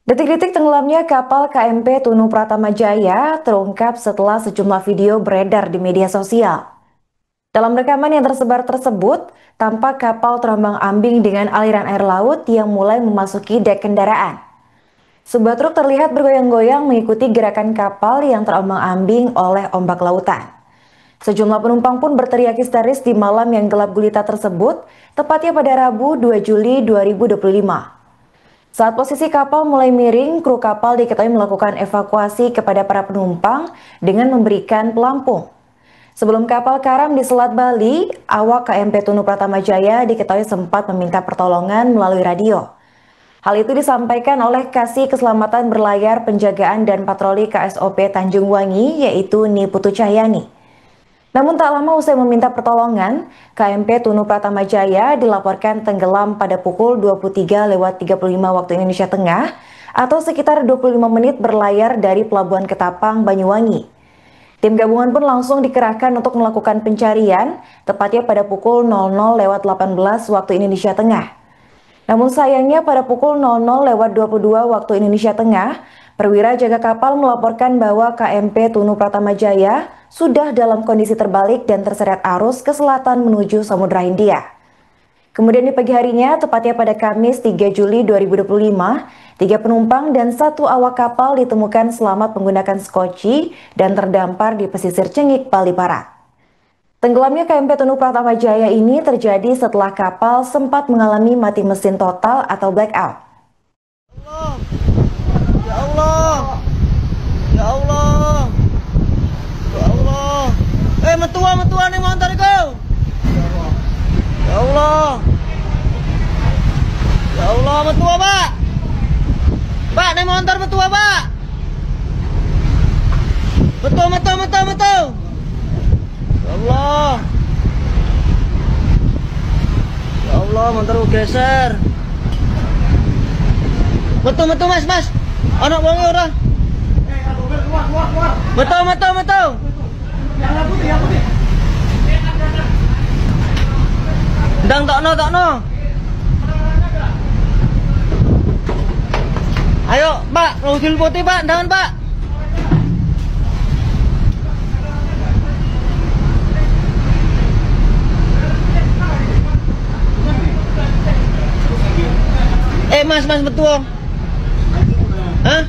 Detik-detik tenggelamnya kapal KMP Tunu Pratama Jaya terungkap setelah sejumlah video beredar di media sosial. Dalam rekaman yang tersebar tersebut, tampak kapal terombang-ambing dengan aliran air laut yang mulai memasuki dek kendaraan. Sebuah truk terlihat bergoyang-goyang mengikuti gerakan kapal yang terombang-ambing oleh ombak lautan. Sejumlah penumpang pun berteriak histeris di malam yang gelap gulita tersebut, tepatnya pada Rabu 2 Juli 2025. Saat posisi kapal mulai miring, kru kapal diketahui melakukan evakuasi kepada para penumpang dengan memberikan pelampung. Sebelum kapal karam di Selat Bali, awak KMP Tunu Pratama Jaya diketahui sempat meminta pertolongan melalui radio. Hal itu disampaikan oleh Kasih Keselamatan Berlayar Penjagaan dan Patroli KSOP Tanjung Wangi, yaitu Niputu Cahyani. Namun tak lama usai meminta pertolongan, KMP Tunu Pratama Jaya dilaporkan tenggelam pada pukul 23.35 waktu Indonesia Tengah atau sekitar 25 menit berlayar dari Pelabuhan Ketapang, Banyuwangi. Tim gabungan pun langsung dikerahkan untuk melakukan pencarian, tepatnya pada pukul 00.18 waktu Indonesia Tengah. Namun sayangnya pada pukul 00.22 waktu Indonesia Tengah, perwira jaga kapal melaporkan bahwa KMP Tunu Pratama Jaya sudah dalam kondisi terbalik dan terseret arus ke selatan menuju Samudra Hindia. Kemudian di pagi harinya, tepatnya pada Kamis 3 Juli 2025, 3 penumpang dan 1 awak kapal ditemukan selamat menggunakan skoci dan terdampar di pesisir Cengik, Bali Barat. Tenggelamnya KMP Tunu Pratama Jaya ini terjadi setelah kapal sempat mengalami mati mesin total atau blackout. Ya Allah, ya Allah, ya Allah. Metua nih motor kau. Ya Allah, ya Allah, metua pak. Pak nih motor metua pak. Metua. Ya Allah, ya Allah, motor geser. Metu mas. Anak bongi ora. Metu. Yang putih. Ndang tokno. Ayo, Pak, mobil putih, Pak, ndangan, Pak. Mas metu. Hah?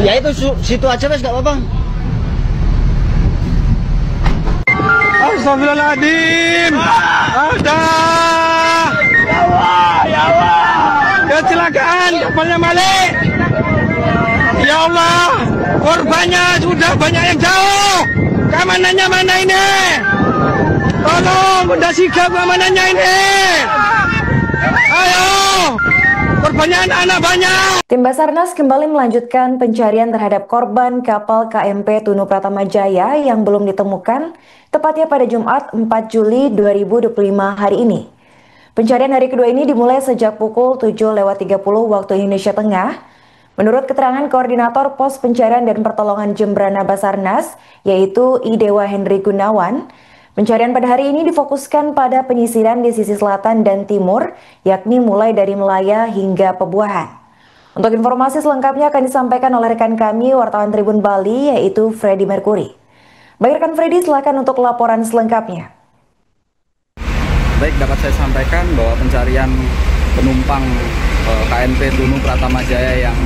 Ya itu situ aja mas, nggak apa-apa. Astagfirullahaladzim. Ada. Ya Allah. Kecelakaan kapalnya balik. Ya Allah. Korbannya sudah banyak yang jauh. Keamanannya mana ini? Tolong Bunda Sigap, keamanannya ini. Ayo. Korbannya anak banyak. Tim Basarnas kembali melanjutkan pencarian terhadap korban kapal KMP Tunu Pratama Jaya yang belum ditemukan, tepatnya pada Jumat 4 Juli 2025 hari ini. Pencarian hari kedua ini dimulai sejak pukul 7.30 waktu Indonesia Tengah. Menurut keterangan Koordinator Pos Pencarian dan Pertolongan Jembrana Basarnas, yaitu Idewa Henry Gunawan, pencarian pada hari ini difokuskan pada penyisiran di sisi selatan dan timur, yakni mulai dari Melaya hingga Pebuahan. Untuk informasi selengkapnya akan disampaikan oleh rekan kami, wartawan Tribun Bali, yaitu Freddy Mercury. Baik rekan Freddy, silakan untuk laporan selengkapnya. Baik, dapat saya sampaikan bahwa pencarian penumpang KMP Tunu Pratama Jaya yang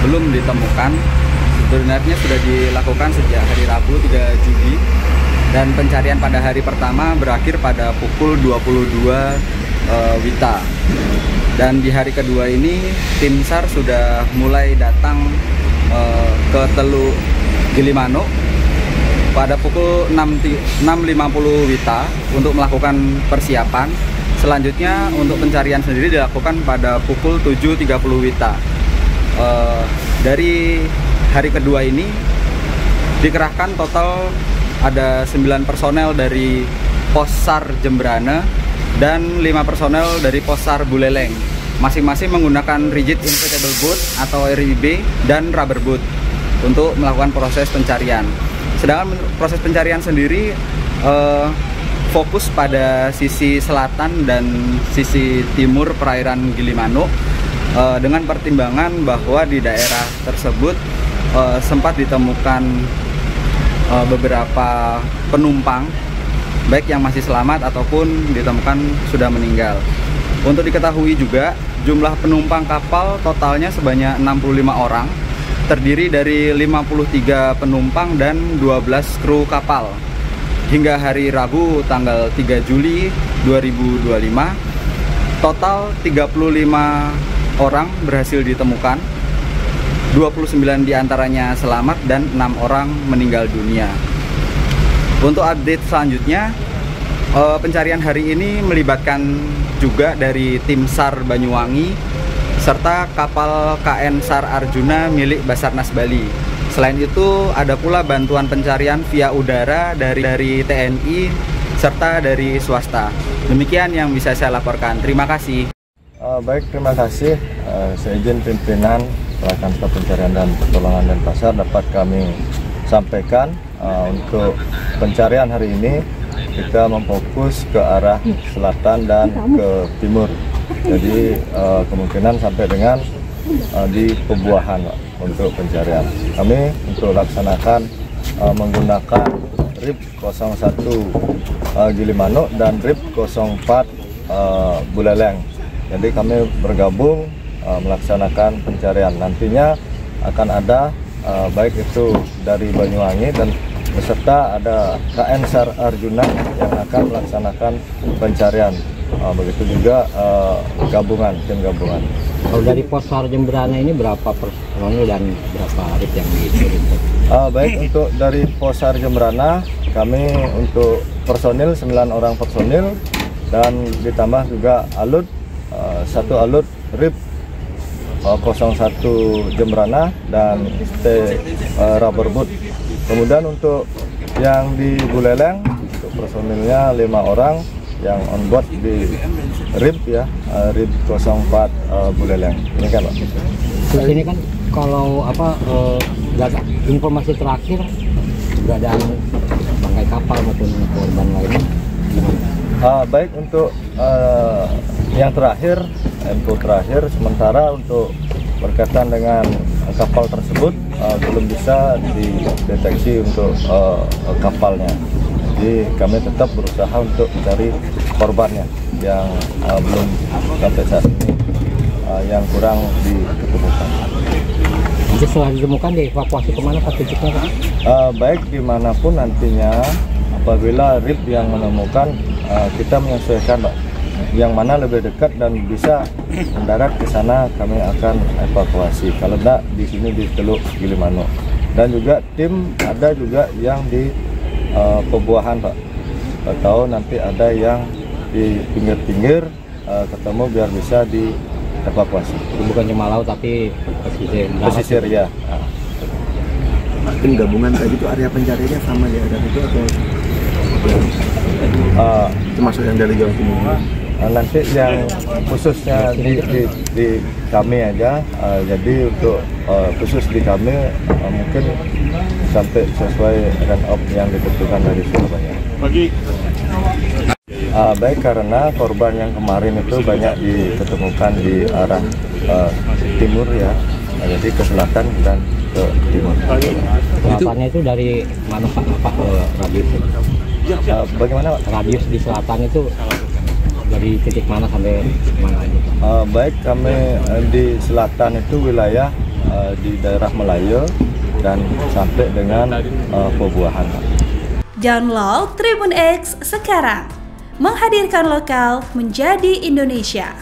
belum ditemukan sebenarnya sudah dilakukan sejak hari Rabu 3 Juli. Dan pencarian pada hari pertama berakhir pada pukul 22 WITA. Dan di hari kedua ini tim SAR sudah mulai datang ke Teluk Gilimanuk pada pukul 6.50 WITA untuk melakukan persiapan. Selanjutnya untuk pencarian sendiri dilakukan pada pukul 7.30 WITA. Dari hari kedua ini dikerahkan total ada 9 personel dari Pos SAR Jembrana dan 5 personel dari Pos SAR Buleleng, masing-masing menggunakan rigid inflatable boat atau RIB dan rubber boat untuk melakukan proses pencarian. Sedangkan proses pencarian sendiri fokus pada sisi selatan dan sisi timur perairan Gilimanuk. dengan pertimbangan bahwa di daerah tersebut sempat ditemukan beberapa penumpang, baik yang masih selamat ataupun ditemukan sudah meninggal. Untuk diketahui juga, jumlah penumpang kapal totalnya sebanyak 65 orang, terdiri dari 53 penumpang dan 12 kru kapal. Hingga hari Rabu tanggal 3 Juli 2025, total 35 orang berhasil ditemukan, 29 diantaranya selamat dan 6 orang meninggal dunia. Untuk update selanjutnya, pencarian hari ini melibatkan juga dari tim SAR Banyuwangi serta kapal KN SAR Arjuna milik Basarnas Bali. Selain itu ada pula bantuan pencarian via udara dari TNI serta dari swasta. Demikian yang bisa saya laporkan. Terima kasih. Baik, terima kasih. Seizin pimpinan Kantor Pencarian dan Pertolongan Denpasar dapat kami sampaikan untuk pencarian hari ini kita memfokus ke arah selatan dan ke timur. Jadi kemungkinan sampai dengan di Pebuahan untuk pencarian. Kami untuk laksanakan menggunakan RIB 01 Gilimanuk dan RIB 04 Buleleng. Jadi kami bergabung melaksanakan pencarian. Nantinya akan ada baik itu dari Banyuwangi dan beserta ada KN SAR Arjuna yang akan melaksanakan pencarian. Begitu juga tim gabungan. Kalau dari pos SAR Jembrana ini berapa personil dan berapa RIB yang dikirim? Baik, untuk dari pos SAR Jembrana kami untuk personil 9 orang personil dan ditambah juga alut, satu alut RIB 01 Jembrana dan rubberboat. Kemudian untuk yang di Buleleng untuk personilnya 5 orang yang on board di RIB ya, RIB 04 Buleleng. Ini kan Pak. Terus ini kan kalau informasi terakhir keberadaan bangkai kapal maupun korban lainnya gimana? Baik, untuk yang terakhir, info terakhir sementara untuk berkaitan dengan kapal tersebut belum bisa dideteksi untuk kapalnya. Jadi kami tetap berusaha untuk mencari korbannya yang belum sampai saat ini yang kurang ditemukan. Nanti setelah ditemukan dievakuasi kemana Pak tujuannya Pak? Baik, dimanapun nantinya apabila RIB yang menemukan kita menyesuaikan Pak, yang mana lebih dekat dan bisa mendarat ke sana kami akan evakuasi. Kalau tidak di sini di Teluk Gilimanuk. Dan juga tim ada juga yang di Pebuahan Pak. Atau nanti ada yang di pinggir-pinggir ketemu biar bisa dievakuasi. Bukan cuma laut tapi pesisir ya. Tim gabungan tadi itu area pencariannya sama di area itu atau termasuk yang dari Jawa Timur? Nanti yang khususnya di kami aja, jadi untuk khusus di kami mungkin sampai sesuai run up yang ditentukan dari Surabaya. Baik, karena korban yang kemarin itu banyak ditemukan di arah timur ya, jadi ke selatan dan ke timur. Selatannya itu dari mana Pak radiusnya? Bagaimana Pak? Radius di selatan itu dari titik mana sampai mana aja? Baik, kami di selatan itu wilayah di daerah Melayu dan sampai dengan Pebuahan. Download Tribun X sekarang, menghadirkan lokal menjadi Indonesia.